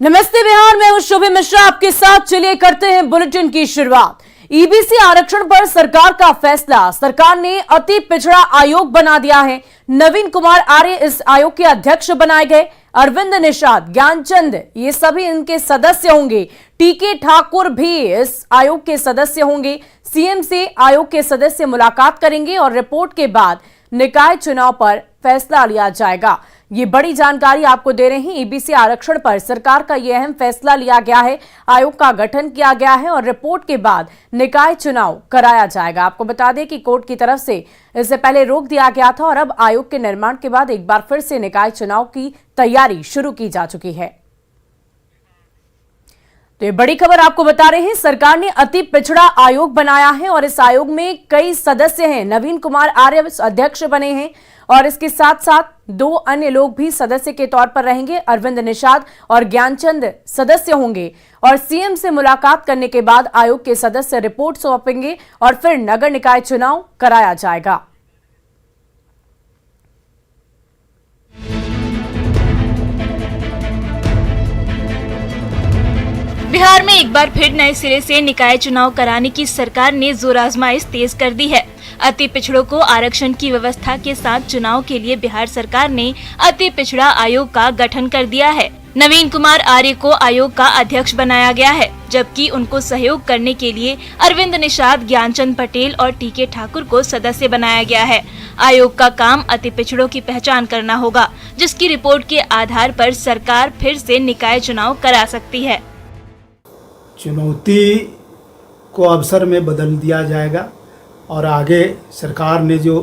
नमस्ते बिहार में हूं शुभी मिश्रा आपके साथ। चलिए करते हैं बुलेटिन की शुरुआत। ईबीसी आरक्षण पर सरकार का फैसला। सरकार ने अति पिछड़ा आयोग बना दिया है। नवीन कुमार आर्य इस आयोग के अध्यक्ष बनाए गए। अरविंद निषाद, ज्ञानचंद, ये सभी इनके सदस्य होंगे। टीके ठाकुर भी इस आयोग के सदस्य होंगे। सीएम से आयोग के सदस्य मुलाकात करेंगे और रिपोर्ट के बाद निकाय चुनाव पर फैसला लिया जाएगा। ये बड़ी जानकारी आपको दे रहे हैं। ईबीसी आरक्षण पर सरकार का यह अहम फैसला लिया गया है। आयोग का गठन किया गया है और रिपोर्ट के बाद निकाय चुनाव कराया जाएगा। आपको बता दें कि कोर्ट की तरफ से इससे पहले रोक दिया गया था और अब आयोग के निर्माण के बाद एक बार फिर से निकाय चुनाव की तैयारी शुरू की जा चुकी है। तो ये बड़ी खबर आपको बता रहे हैं। सरकार ने अति पिछड़ा आयोग बनाया है और इस आयोग में कई सदस्य हैं। नवीन कुमार आर्य अध्यक्ष बने हैं और इसके साथ साथ दो अन्य लोग भी सदस्य के तौर पर रहेंगे। अरविंद निषाद और ज्ञानचंद सदस्य होंगे और सीएम से मुलाकात करने के बाद आयोग के सदस्य रिपोर्ट सौंपेंगे और फिर नगर निकाय चुनाव कराया जाएगा। बिहार में एक बार फिर नए सिरे से निकाय चुनाव कराने की सरकार ने जोर आजमाइश तेज कर दी है। अति पिछड़ों को आरक्षण की व्यवस्था के साथ चुनाव के लिए बिहार सरकार ने अति पिछड़ा आयोग का गठन कर दिया है। नवीन कुमार आर्य को आयोग का अध्यक्ष बनाया गया है, जबकि उनको सहयोग करने के लिए अरविंद निषाद, ज्ञानचंद पटेल और टीके ठाकुर को सदस्य बनाया गया है। आयोग का काम अति पिछड़ों की पहचान करना होगा, जिसकी रिपोर्ट के आधार पर सरकार फिर से निकाय चुनाव करा सकती है। चुनौती को अवसर में बदल दिया जाएगा और आगे सरकार ने जो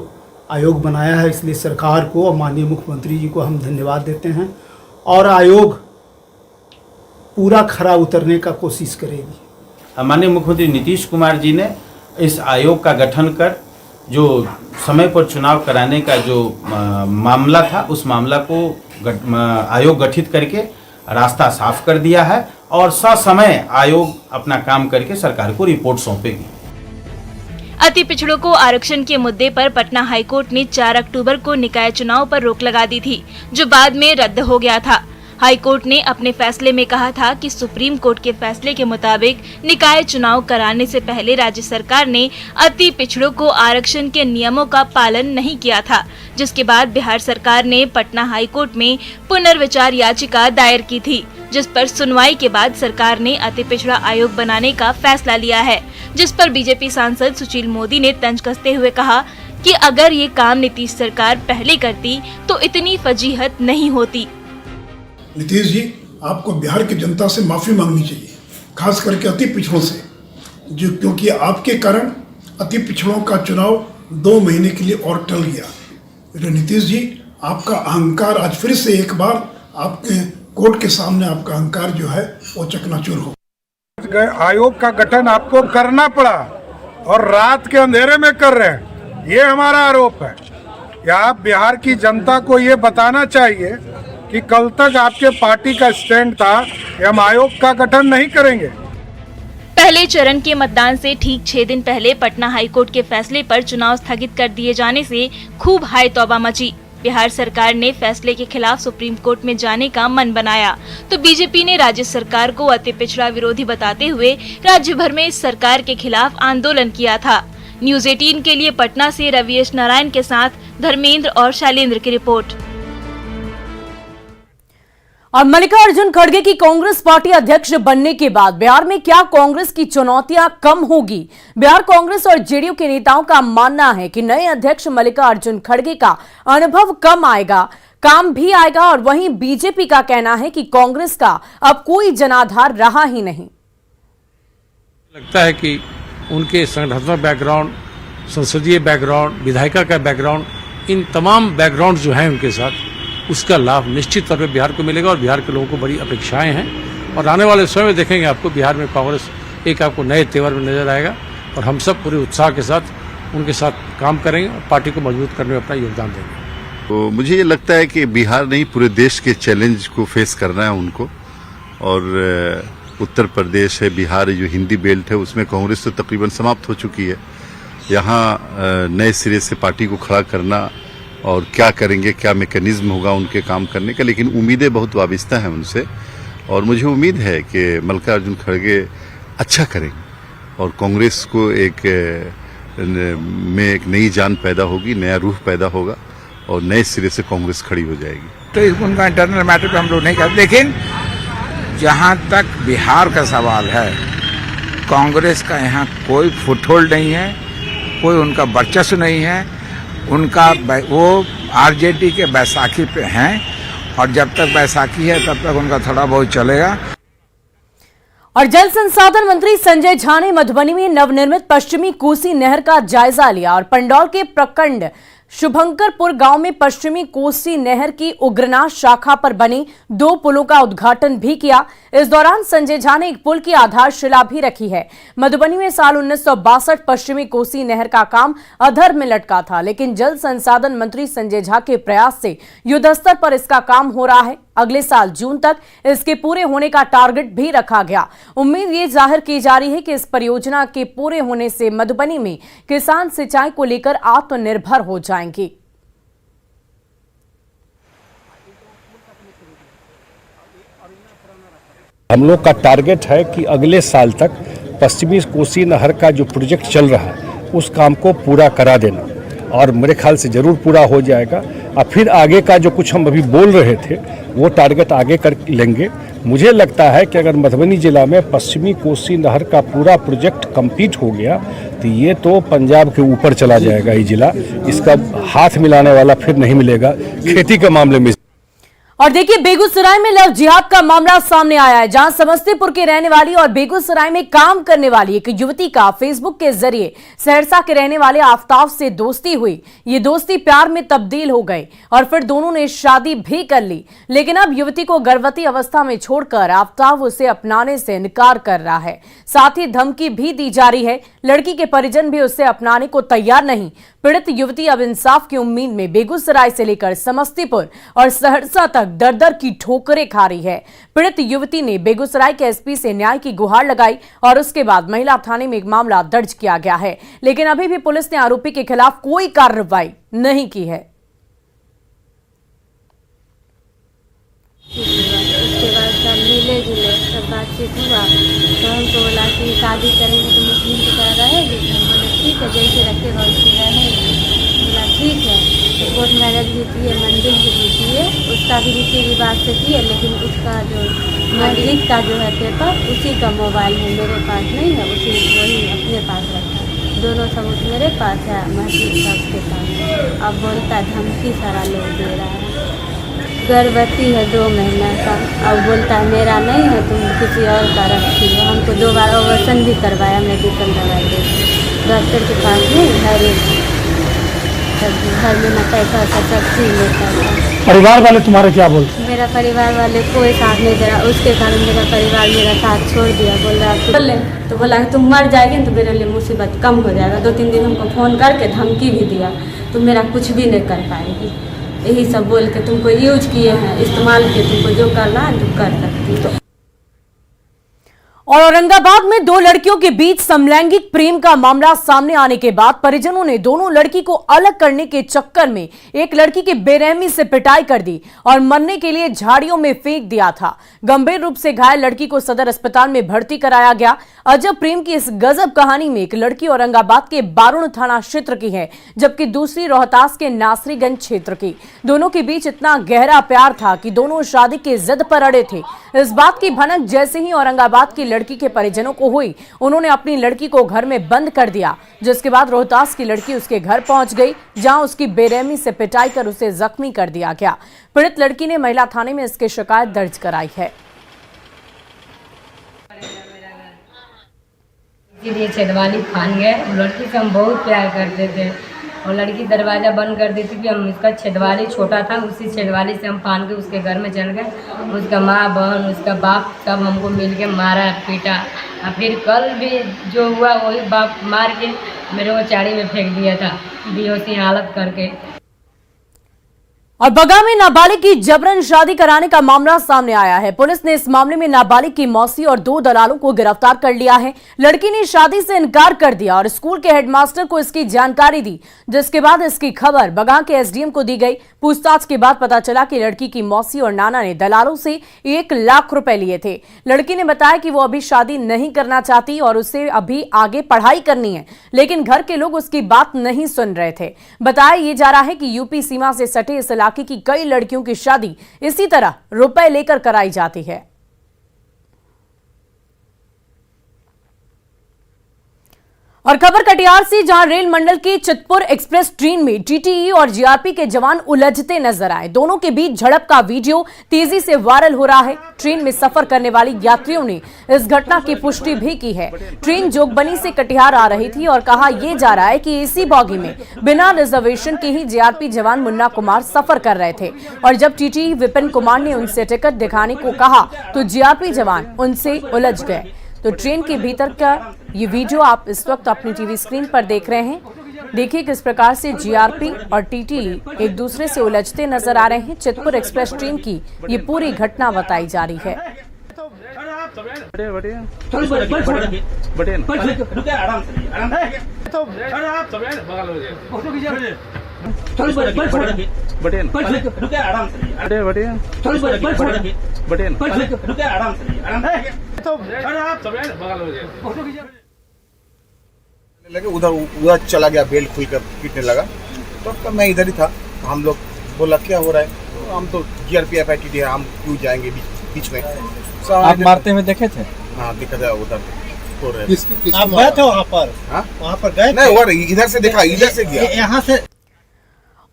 आयोग बनाया है, इसलिए सरकार को और माननीय मुख्यमंत्री जी को हम धन्यवाद देते हैं और आयोग पूरा खरा उतरने का कोशिश करेगी। माननीय मुख्यमंत्री नीतीश कुमार जी ने इस आयोग का गठन कर जो समय पर चुनाव कराने का जो मामला था, उस मामला को आयोग गठित करके रास्ता साफ कर दिया है और ससमय आयोग अपना काम करके सरकार को रिपोर्ट सौंपेगी। अति पिछड़ों को आरक्षण के मुद्दे पर पटना हाईकोर्ट ने 4 अक्टूबर को निकाय चुनाव पर रोक लगा दी थी, जो बाद में रद्द हो गया था। हाईकोर्ट ने अपने फैसले में कहा था कि सुप्रीम कोर्ट के फैसले के मुताबिक निकाय चुनाव कराने से पहले राज्य सरकार ने अति पिछड़ों को आरक्षण के नियमों का पालन नहीं किया था, जिसके बाद बिहार सरकार ने पटना हाईकोर्ट में पुनर्विचार याचिका दायर की थी, जिस पर सुनवाई के बाद सरकार ने अति पिछड़ा आयोग बनाने का फैसला लिया है, जिस पर बीजेपी सांसद सुशील मोदी ने तंज कसते हुए कहा कि अगर ये काम नीतीश सरकार पहले करती तो इतनी फजीहत नहीं होती। नीतीश जी, आपको बिहार की जनता से माफ़ी मांगनी चाहिए, खास करके अति पिछड़ों से, जो क्योंकि आपके कारण अति पिछड़ों का चुनाव 2 महीने के लिए और टल गया। नीतीश जी, आपका अहंकार आज फिर से एक बार आपके कोर्ट के सामने आपका अहंकार जो है वो चकनाचूर हो। आयोग का गठन आपको करना पड़ा और रात के अंधेरे में कर रहे हैं, ये हमारा आरोप है। या आप बिहार की जनता को ये बताना चाहिए कि कल तक आपके पार्टी का स्टैंड था कि हम आयोग का गठन नहीं करेंगे। पहले चरण के मतदान से ठीक 6 दिन पहले पटना हाईकोर्ट के फैसले पर चुनाव स्थगित कर दिए जाने से खूब हाय तौबा मची। बिहार सरकार ने फैसले के खिलाफ सुप्रीम कोर्ट में जाने का मन बनाया, तो बीजेपी ने राज्य सरकार को अति पिछड़ा विरोधी बताते हुए राज्य भर में इस सरकार के खिलाफ आंदोलन किया था। न्यूज़ 18 के लिए पटना से रविश नारायण के साथ धर्मेंद्र और शैलेंद्र की रिपोर्ट। और मल्लिकार्जुन खड़गे की कांग्रेस पार्टी अध्यक्ष बनने के बाद बिहार में क्या कांग्रेस की चुनौतियां कम होगी? बिहार कांग्रेस और जेडीयू के नेताओं का मानना है कि नए अध्यक्ष मल्लिकार्जुन खड़गे का अनुभव कम आएगा, काम भी आएगा। और वहीं बीजेपी का कहना है कि कांग्रेस का अब कोई जनाधार रहा ही नहीं। लगता है कि उनके संगठनात्मक बैकग्राउंड, संसदीय बैकग्राउंड, विधायिका का बैकग्राउंड, इन तमाम बैकग्राउंड जो हैं उनके साथ, उसका लाभ निश्चित तौर पे बिहार को मिलेगा और बिहार के लोगों को बड़ी अपेक्षाएं हैं। और आने वाले समय में देखेंगे आपको बिहार में कांग्रेस एक आपको नए तेवर में नजर आएगा और हम सब पूरे उत्साह के साथ उनके साथ काम करेंगे और पार्टी को मजबूत करने में अपना योगदान देंगे। तो मुझे ये लगता है कि बिहार नहीं, पूरे देश के चैलेंज को फेस करना है उनको। और उत्तर प्रदेश है, बिहार जो हिंदी बेल्ट है, उसमें कांग्रेस तो तकरीबन समाप्त हो चुकी है। यहाँ नए सिरे से पार्टी को खड़ा करना और क्या करेंगे, क्या मैकेनिज्म होगा उनके काम करने का, लेकिन उम्मीदें बहुत वाबिस्ता हैं उनसे। और मुझे उम्मीद है कि मल्लिकार्जुन खड़गे अच्छा करेंगे और कांग्रेस को एक नई जान पैदा होगी, नया रूह पैदा होगा और नए सिरे से कांग्रेस खड़ी हो जाएगी। तो उनका इंटरनल मैटर पे हम लोग नहीं करते, लेकिन जहां तक बिहार का सवाल है, कांग्रेस का यहाँ कोई फुटहोल्ड नहीं है, कोई उनका वर्चस्व नहीं है। उनका वो आरजेडी के बैसाखी पे हैं और जब तक बैसाखी है तब तक उनका थोड़ा बहुत चलेगा। और जल संसाधन मंत्री संजय झा ने मधुबनी में नवनिर्मित पश्चिमी कोसी नहर का जायजा लिया और पंडौल के प्रखंड शुभंकरपुर गांव में पश्चिमी कोसी नहर की उग्रनाथ शाखा पर बने 2 पुलों का उद्घाटन भी किया। इस दौरान संजय झा ने एक पुल की आधारशिला भी रखी है। मधुबनी में साल 1962 पश्चिमी कोसी नहर का काम अधर में लटका था, लेकिन जल संसाधन मंत्री संजय झा के प्रयास से युद्धस्तर पर इसका काम हो रहा है। अगले साल जून तक इसके पूरे होने का टारगेट भी रखा गया। उम्मीद ये जाहिर की जा रही है कि इस परियोजना के पूरे होने से मधुबनी में किसान सिंचाई को लेकर आत्मनिर्भर हो जाएंगे। हम लोग का टारगेट है कि अगले साल तक पश्चिमी कोसी नहर का जो प्रोजेक्ट चल रहा है उस काम को पूरा करा देना, और मेरे ख्याल से जरूर पूरा हो जाएगा। और फिर आगे का जो कुछ हम अभी बोल रहे थे वो टारगेट आगे कर लेंगे। मुझे लगता है कि अगर मधुबनी जिला में पश्चिमी कोसी नहर का पूरा प्रोजेक्ट कंप्लीट हो गया तो ये तो पंजाब के ऊपर चला जाएगा ये जिला, इसका हाथ मिलाने वाला फिर नहीं मिलेगा खेती के मामले में। और देखिए, बेगूसराय में लव जिहाद का मामला सामने आया है, जहां समस्तीपुर के रहने वाली और बेगूसराय में काम करने वाली एक युवती का फेसबुक के जरिए सहरसा के रहने वाले आफ्ताब से दोस्ती हुई। ये दोस्ती प्यार में तब्दील हो गई और फिर दोनों ने शादी भी कर ली, लेकिन अब युवती को गर्भवती अवस्था में छोड़कर आफ्ताब उसे अपनाने से इनकार कर रहा है। साथ ही धमकी भी दी जा रही है। लड़की के परिजन भी उसे अपनाने को तैयार नहीं। पीड़ित युवती अब इंसाफ की उम्मीद में बेगूसराय से लेकर समस्तीपुर और सहरसा तक दर-दर की ठोकरें खा रही है। पीड़ित युवती ने बेगूसराय के एसपी से न्याय की गुहार लगाई और उसके बाद महिला थाने में एक मामला दर्ज किया गया है, लेकिन अभी भी पुलिस ने आरोपी के खिलाफ कोई कार्रवाई नहीं की है। उसके बाद सब मिले जुले सब बातचीत हुआ तो हमको बोला कि शादी करेंगे तो मुस्लिम की तरह रहेगी। हम बोले ठीक है, जैसे रखेगा वैसे रहेगी। बोला ठीक है। तो कोर्ट मैरिज भी किए, मंदिर भी किए, उसका भी रीति रिवाज से किए, लेकिन उसका जो मंदिर का जो है पेपर उसी का मोबाइल है, मेरे पास नहीं है, उसी वही अपने पास रखा है। दोनों सबूत मेरे पास है, मस्जिद का उसके पास। अब बोलता धमकी सारा लोग दे रहा है। गर्भवती है 2 महीना का, अब बोलता है मेरा नहीं है, तुम किसी और का रखी हो। हमको 2 बार ऑपरेशन भी करवाया, मेडिकल दवाई दे डॉक्टर के पास नहीं, हर महीना पैसा सब चीज लेता है। परिवार वाले तुम्हारे क्या बोलते? मेरा परिवार वाले कोई साथ नहीं दे रहा, उसके कारण मेरा परिवार मेरा साथ छोड़ दिया। बोल रहा बोले तो बोला कि तुम मर जाएगी तो मेरे लिए मुसीबत कम हो जाएगा। 2-3 दिन हमको फ़ोन करके धमकी भी दिया, तुम मेरा कुछ भी नहीं कर पाएगी। यही सब बोल के तुमको यूज किए हैं, इस्तेमाल किए, तुमको जो करना है तुम कर सकती हो। और औरंगाबाद में 2 लड़कियों के बीच समलैंगिक प्रेम का मामला सामने आने के बाद परिजनों ने दोनों लड़की को अलग करने के चक्कर में एक लड़की की बेरहमी से पिटाई कर दी और मरने के लिए झाड़ियों में फेंक दिया था। गंभीर रूप से घायल लड़की को सदर अस्पताल में भर्ती कराया गया। अजब प्रेम की इस गजब कहानी में एक लड़की औरंगाबाद के बारुण थाना क्षेत्र की है, जबकि दूसरी रोहतास के नासरीगंज क्षेत्र की। दोनों के बीच इतना गहरा प्यार था कि दोनों शादी के जिद पर अड़े थे। इस बात की भनक जैसे ही औरंगाबाद की लड़की के परिजनों को हुई, उन्होंने अपनी लड़की को घर में बंद कर दिया, जिसके बाद रोहतास की लड़की उसके घर पहुंच गई, जहां उसकी बेरहमी से पिटाई कर उसे जख्मी कर दिया गया। पीड़ित लड़की ने महिला थाने में इसकी शिकायत दर्ज कराई है। छेदवाली फान गए, लड़की से हम बहुत प्यार करते थे और लड़की दरवाज़ा बंद कर देती थी। हम उसका छेदवाली छोटा था, उसी छेदवाली से हम फान के उसके घर में चल गए। उसका माँ बहन उसका बाप सब हमको मिल के मारा पीटा। और फिर कल भी जो हुआ वही बाप मार के मेरे को चाड़ी में फेंक दिया था, बेहोशी हालत करके। और बगा में नाबालिग की जबरन शादी कराने का मामला सामने आया है। पुलिस ने इस मामले में नाबालिग की मौसी और 2 दलालों को गिरफ्तार कर लिया है। लड़की ने शादी से इनकार कर दिया और स्कूल के हेडमास्टर को इसकी जानकारी दी, जिसके बाद इसकी खबर बगा के एसडीएम को दी गई। पूछताछ के बाद पता चला कि लड़की की मौसी और नाना ने दलालों से 1 लाख रुपए लिए थे। लड़की ने बताया कि वो अभी शादी नहीं करना चाहती और उसे अभी आगे पढ़ाई करनी है, लेकिन घर के लोग उसकी बात नहीं सुन रहे थे। बताया ये जा रहा है कि यूपी सीमा से सटे इस इलाके की कई लड़कियों की शादी इसी तरह रुपए लेकर कराई जाती है। और खबर कटिहार से, जहां रेल मंडल की चितपुर एक्सप्रेस ट्रेन में टीटीई और जीआरपी के जवान उलझते नजर आए। दोनों के बीच झड़प का वीडियो तेजी से वायरल हो रहा है। ट्रेन में सफर करने वाली यात्रियों ने इस घटना की पुष्टि भी की है। ट्रेन जोगबनी से कटिहार आ रही थी और कहा यह जा रहा है कि इसी बॉगी में बिना रिजर्वेशन के ही जीआरपी जवान मुन्ना कुमार सफर कर रहे थे और जब टीटीई विपिन कुमार ने उनसे टिकट दिखाने को कहा तो जीआरपी जवान उनसे उलझ गए। तो ट्रेन के भीतर का ये वीडियो आप इस वक्त अपनी टीवी स्क्रीन पर देख रहे हैं। देखिए किस प्रकार से जीआरपी और टीटीई एक दूसरे से उलझते नजर आ रहे हैं। चितपुर एक्सप्रेस ट्रेन की ये पूरी घटना बताई जा रही है। लगे उधर चला गया, बेल्ट खुलकर पीटने लगा। तो मैं इधर ही था, हम लोग बोला क्या हो रहा है, तो हम तो जीआरपी FITD है, हम क्यों जाएंगे बीच में। आप मारते हुए देखे थे? हाँ दिखा था उधर। आप गए थे वहाँ पर? वहाँ पर गए? नहीं, इधर से देखा, इधर से गया। यहाँ से।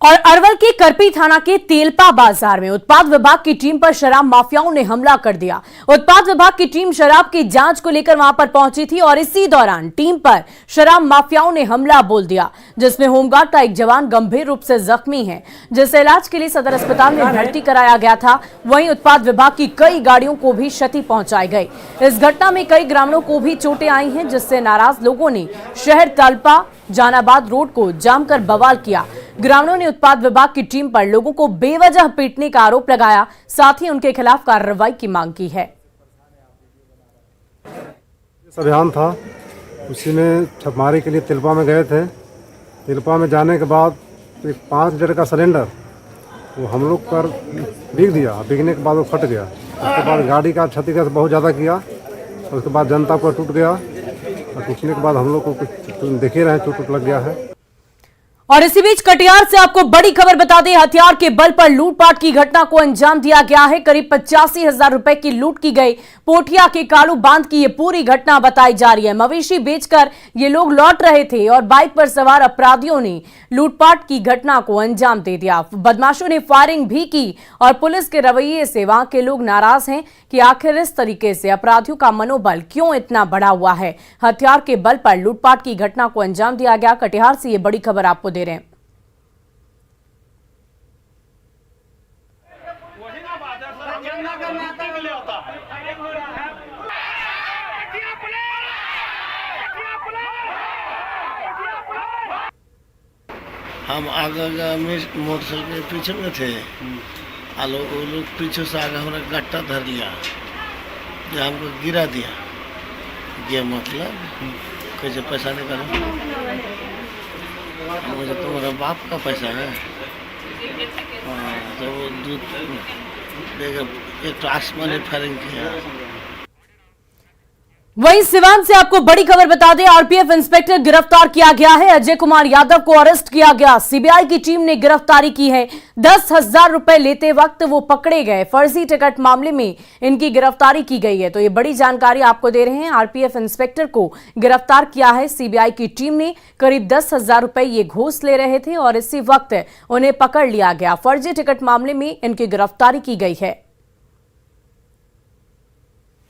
और अरवल के करपी थाना के तेलपा बाजार में उत्पाद विभाग की टीम पर शराब माफियाओं ने हमला कर दिया। उत्पाद विभाग की टीम शराब की जांच को लेकर वहां पर पहुंची थी और इसी दौरान टीम पर शराब माफियाओं ने हमला बोल दिया, जिसमें होमगार्ड का एक जवान गंभीर रूप से जख्मी है, जिसे इलाज के लिए सदर अस्पताल में भर्ती कराया गया था। वहीं उत्पाद विभाग की कई गाड़ियों को भी क्षति पहुंचाई गई। इस घटना में कई ग्रामीणों को भी चोटें आई हैं, जिससे नाराज लोगों ने शहर तेलपा जहानाबाद रोड को जाम कर बवाल किया। ग्रामीणों ने उत्पाद विभाग की टीम पर लोगों को बेवजह पीटने का आरोप लगाया, साथ ही उनके खिलाफ कार्रवाई की मांग की है। अभियान था, उसी में छापेमारी के लिए तेलपा में गए थे। तेलपा में जाने के बाद एक 5 लीटर का सिलेंडर वो हम लोग पर बिक दिया। बिकने के बाद वो फट गया। उसके बाद गाड़ी का क्षति बहुत ज़्यादा किया। उसके बाद जनता पर टूट गया और टूटने के बाद हम लोग को कुछ देखे रहे, चोट लग गया है। और इसी बीच कटिहार से आपको बड़ी खबर बता दें, हथियार के बल पर लूटपाट की घटना को अंजाम दिया गया है। करीब 85,000 रुपए की लूट की गई। पोठिया के कालू बांध की ये पूरी घटना बताई जा रही है। मवेशी बेचकर ये लोग लौट रहे थे और बाइक पर सवार अपराधियों ने लूटपाट की घटना को अंजाम दे दिया। बदमाशों ने फायरिंग भी की और पुलिस के रवैये से वहां के लोग नाराज हैं कि आखिर इस तरीके से अपराधियों का मनोबल क्यों इतना बढ़ा हुआ है। हथियार के बल पर लूटपाट की घटना को अंजाम दिया गया। कटिहार से ये बड़ी खबर आपको दे रहे हैं। हम आगे मोटरसाइकिल के पीछे में थे, वो लोग पीछे से आगे हमारा गट्टा धर लिया, जो हमको गिरा दिया। ये मतलब कैसे पैसा निकाला, मुझे तुम्हारा बाप का पैसा है। तो वो दूध एक तो आसमानी फायरिंग किया। वहीं सिवान से आपको बड़ी खबर बता दें, आरपीएफ इंस्पेक्टर गिरफ्तार किया गया है। अजय कुमार यादव को अरेस्ट किया गया। सीबीआई की टीम ने गिरफ्तारी की है। 10,000 रुपए लेते वक्त वो पकड़े गए। फर्जी टिकट मामले में इनकी गिरफ्तारी की गई है। तो ये बड़ी जानकारी आपको दे रहे हैं। आरपीएफ इंस्पेक्टर को गिरफ्तार किया है सीबीआई की टीम ने। करीब 10,000 रुपए ये घूस ले रहे थे और इसी वक्त उन्हें पकड़ लिया गया। फर्जी टिकट मामले में इनकी गिरफ्तारी की गई है।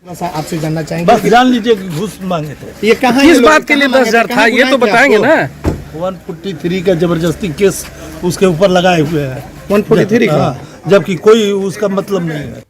आपसे जानना चाहेंगे, बस जान लीजिए कि घूस मांगे थे। ये कहाँ, किस बात के लिए 10,000 था, ये तो बताएंगे ना। 143 का जबरदस्ती केस उसके ऊपर लगाए हुए हैं। 143 का, जबकि कोई उसका मतलब नहीं है।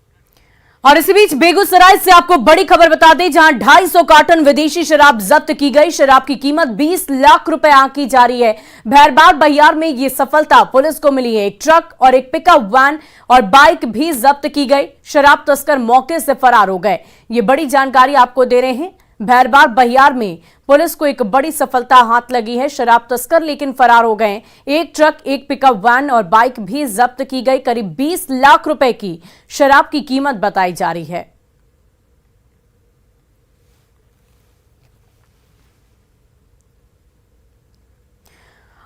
और इसी बीच बेगूसराय से आपको बड़ी खबर बता दें, जहां 250 कार्टन विदेशी शराब जब्त की गई। शराब की कीमत 20 लाख रुपए आंकी जा रही है। भैरबाद बहियार में ये सफलता पुलिस को मिली है। एक ट्रक और एक पिकअप वैन और बाइक भी जब्त की गई। शराब तस्कर मौके से फरार हो गए। ये बड़ी जानकारी आपको दे रहे हैं। भैरबाद बहियार में पुलिस को एक बड़ी सफलता हाथ लगी है। शराब तस्कर लेकिन फरार हो गए। एक ट्रक, एक पिकअप वैन और बाइक भी जब्त की गई। करीब 20 लाख रुपए की शराब की कीमत बताई जा रही है।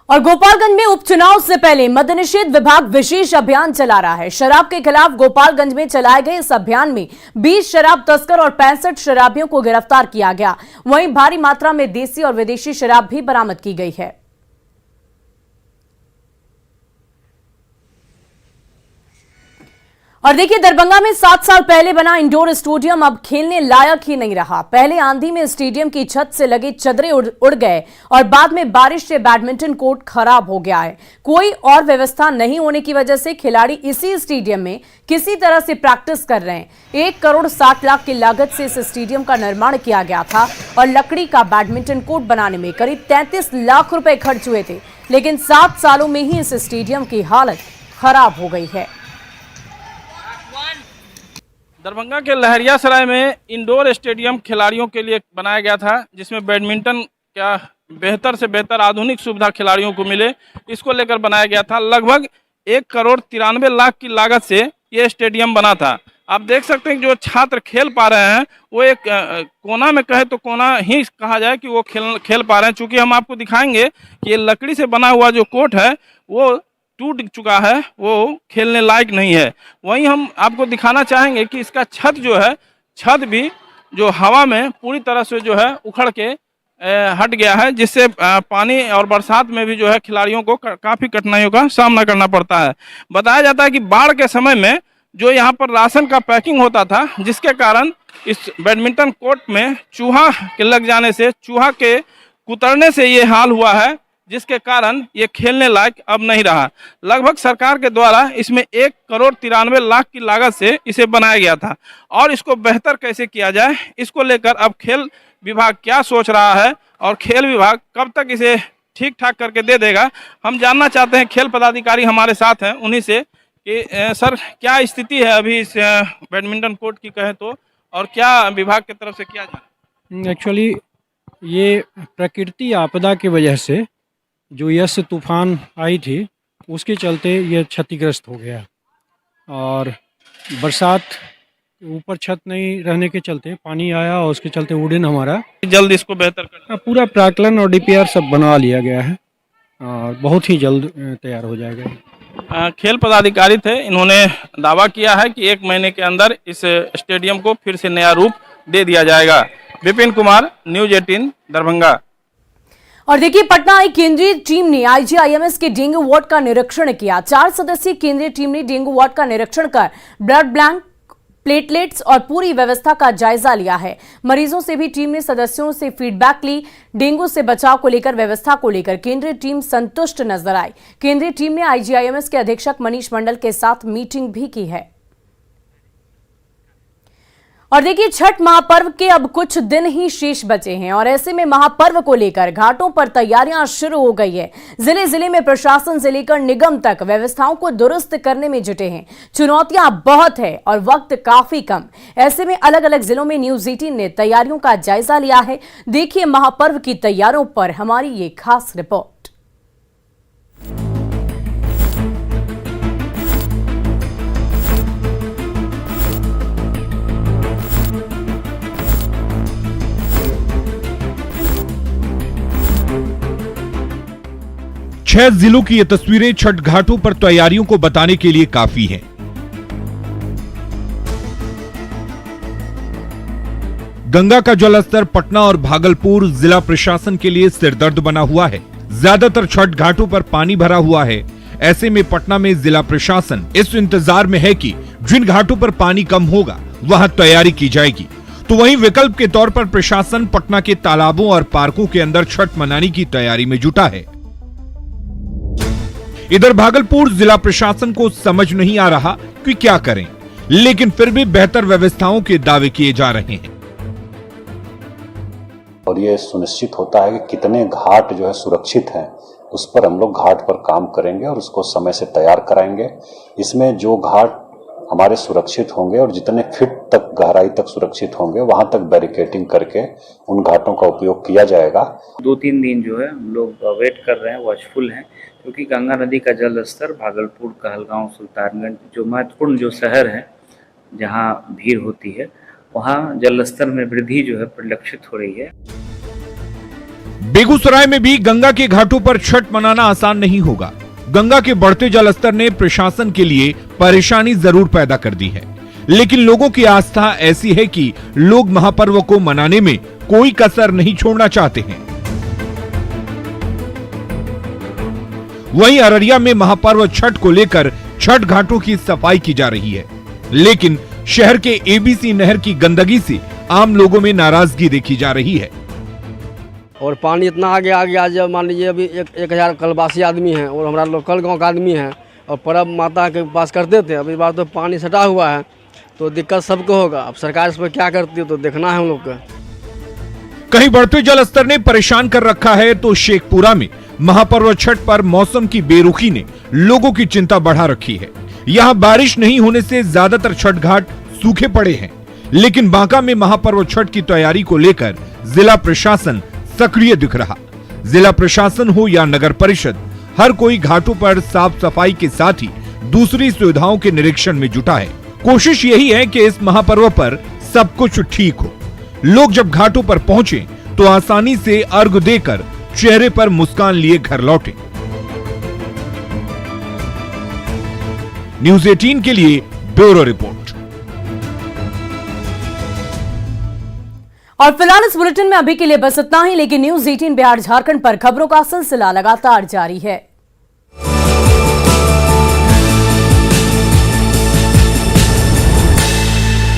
और गोपालगंज में उपचुनाव से पहले मद्यनिषेध विभाग विशेष अभियान चला रहा है। शराब के खिलाफ गोपालगंज में चलाए गए इस अभियान में 20 शराब तस्कर और 65 शराबियों को गिरफ्तार किया गया। वहीं भारी मात्रा में देसी और विदेशी शराब भी बरामद की गई है। और देखिए, दरभंगा में 7 साल पहले बना इंडोर स्टेडियम अब खेलने लायक ही नहीं रहा। पहले आंधी में स्टेडियम की छत से लगे चदरे उड़ गए और बाद में बारिश से बैडमिंटन कोर्ट खराब हो गया है। कोई और व्यवस्था नहीं होने की वजह से खिलाड़ी इसी स्टेडियम में किसी तरह से प्रैक्टिस कर रहे हैं। 1 करोड़ 60 लाख की लागत से इस स्टेडियम का निर्माण किया गया था और लकड़ी का बैडमिंटन कोर्ट बनाने में करीब 33 लाख रुपए खर्च हुए थे। लेकिन 7 सालों में ही इस स्टेडियम की हालत खराब हो गई है। दरभंगा के लहरियासराय में इंडोर स्टेडियम खिलाड़ियों के लिए बनाया गया था, जिसमें बैडमिंटन का बेहतर से बेहतर आधुनिक सुविधा खिलाड़ियों को मिले, इसको लेकर बनाया गया था। लगभग 1 करोड़ 93 लाख की लागत से ये स्टेडियम बना था। आप देख सकते हैं कि जो छात्र खेल पा रहे हैं वो एक कोना में कहे तो कोना ही कहा जाए कि वो खेल पा रहे हैं। चूँकि हम आपको दिखाएंगे कि ये लकड़ी से बना हुआ जो कोर्ट है वो टूट चुका है, वो खेलने लायक नहीं है। वहीं हम आपको दिखाना चाहेंगे कि इसका छत जो है, छत भी जो हवा में पूरी तरह से जो है उखड़ के हट गया है, जिससे पानी और बरसात में भी जो है खिलाड़ियों को काफ़ी कठिनाइयों का सामना करना पड़ता है। बताया जाता है कि बाढ़ के समय में जो यहाँ पर राशन का पैकिंग होता था, जिसके कारण इस बैडमिंटन कोर्ट में चूहा के लग जाने से, चूहा के कुतरने से ये हाल हुआ है, जिसके कारण ये खेलने लायक अब नहीं रहा। लगभग सरकार के द्वारा इसमें 1 करोड़ 93 लाख की लागत से इसे बनाया गया था और इसको बेहतर कैसे किया जाए, इसको लेकर अब खेल विभाग क्या सोच रहा है और खेल विभाग कब तक इसे ठीक ठाक करके दे देगा, हम जानना चाहते हैं। खेल पदाधिकारी हमारे साथ हैं, उन्हीं से कि सर क्या स्थिति है अभी इस बैडमिंटन कोर्ट की कहें तो, और क्या विभाग की तरफ से किया जाए। एक्चुअली ये प्रकृति आपदा की वजह से जो यस तूफान आई थी उसके चलते ये क्षतिग्रस्त हो गया और बरसात ऊपर छत नहीं रहने के चलते पानी आया और उसके चलते वुडन हमारा जल्द इसको बेहतर करना, पूरा प्राक्कलन और डीपीआर सब बनवा लिया गया है और बहुत ही जल्द तैयार हो जाएगा। खेल पदाधिकारी थे, इन्होंने दावा किया है कि 1 महीने के अंदर इस स्टेडियम को फिर से नया रूप दे दिया जाएगा। विपिन कुमार, न्यूज 18 दरभंगा। और देखिए, पटना आई केंद्रीय टीम ने आईजीआईएमएस के डेंगू वार्ड का निरीक्षण किया। 4 सदस्यीय केंद्रीय टीम ने डेंगू वार्ड का निरीक्षण कर ब्लड बैंक, प्लेटलेट्स और पूरी व्यवस्था का जायजा लिया है। मरीजों से भी टीम ने सदस्यों से फीडबैक ली। डेंगू से बचाव को लेकर, व्यवस्था को लेकर केंद्रीय टीम संतुष्ट नजर आई। केंद्रीय टीम ने आईजीआईएमएस के अधीक्षक मनीष मंडल के साथ मीटिंग भी की है। और देखिए, छठ महापर्व के अब कुछ दिन ही शेष बचे हैं और ऐसे में महापर्व को लेकर घाटों पर तैयारियां शुरू हो गई है। जिले जिले में प्रशासन से लेकर निगम तक व्यवस्थाओं को दुरुस्त करने में जुटे हैं। चुनौतियां बहुत है और वक्त काफी कम। ऐसे में अलग अलग जिलों में न्यूज 18 ने तैयारियों का जायजा लिया है। देखिए महापर्व की तैयारियों पर हमारी ये खास रिपोर्ट। छह जिलों की ये तस्वीरें छठ घाटों पर तैयारियों को बताने के लिए काफी हैं। गंगा का जलस्तर पटना और भागलपुर जिला प्रशासन के लिए सिरदर्द बना हुआ है। ज्यादातर छठ घाटों पर पानी भरा हुआ है। ऐसे में पटना में जिला प्रशासन इस इंतजार में है कि जिन घाटों पर पानी कम होगा वहां तैयारी की जाएगी, तो वहीं विकल्प के तौर पर प्रशासन पटना के तालाबों और पार्कों के अंदर छठ मनाने की तैयारी में जुटा है। इधर भागलपुर जिला प्रशासन को समझ नहीं आ रहा कि क्या करें। लेकिन फिर भी बेहतर व्यवस्थाओं के दावे किए जा रहे हैं। और ये सुनिश्चित होता है कि कितने घाट जो है सुरक्षित हैं, उस पर हम लोग घाट पर काम करेंगे और उसको समय से तैयार कराएंगे। इसमें जो घाट हमारे सुरक्षित होंगे और जितने फीट तक गहराई तक सुरक्षित होंगे वहां तक बैरिकेडिंग करके उन घाटों का उपयोग किया जाएगा। 2-3 दिन जो है हम लोग वेट कर रहे हैं, वॉचफुल हैं, क्योंकि गंगा नदी का जल स्तर भागलपुर, कहलगांव, सुल्तानगंज जो महत्वपूर्ण जो शहर हैं जहां भीड़ होती है वहां जल स्तर में वृद्धि जो है परिलक्षित हो रही है। बेगूसराय में भी गंगा के घाटों पर छठ मनाना आसान नहीं होगा। गंगा के बढ़ते जलस्तर ने प्रशासन के लिए परेशानी जरूर पैदा कर दी है, लेकिन लोगों की आस्था ऐसी है कि लोग महापर्व को मनाने में कोई कसर नहीं छोड़ना चाहते हैं। वहीं अररिया में महापर्व छठ को लेकर छठ घाटों की सफाई की जा रही है, लेकिन शहर के एबीसी नहर की गंदगी से आम लोगों में नाराजगी देखी जा रही है। और पानी इतना आगे आज मान लीजिए अभी 1000 कलवासी आदमी हैं और हमारा लोकल गांव का आदमी है और पर्व माता के पास करते थे। अभी बात तो पानी सटा हुआ है तो दिक्कत सबको होगा। अब सरकार इस पर क्या करती है तो देखना है हम लोग का। कहीं बढ़ते जल स्तर ने परेशान कर रखा है तो शेखपुरा में महापर्व छठ पर मौसम की बेरुखी ने लोगों की चिंता बढ़ा रखी है। यहाँ बारिश नहीं होने से ज्यादातर छठ घाट सूखे पड़े हैं, लेकिन बांका में महापर्व छठ की तैयारी को लेकर जिला प्रशासन सक्रिय दिख रहा। जिला प्रशासन हो या नगर परिषद, हर कोई घाटों पर साफ सफाई के साथ ही दूसरी सुविधाओं के निरीक्षण में जुटा है। कोशिश यही है कि इस महापर्व पर सब कुछ ठीक हो। लोग जब घाटों पर पहुंचे तो आसानी से अर्घ देकर चेहरे पर मुस्कान लिए घर लौटे। न्यूज़ 18 के लिए ब्यूरो रिपोर्ट। और फिलहाल इस बुलेटिन में अभी के लिए बस इतना ही, लेकिन न्यूज़ 18 बिहार झारखंड पर खबरों का सिलसिला लगातार जारी है।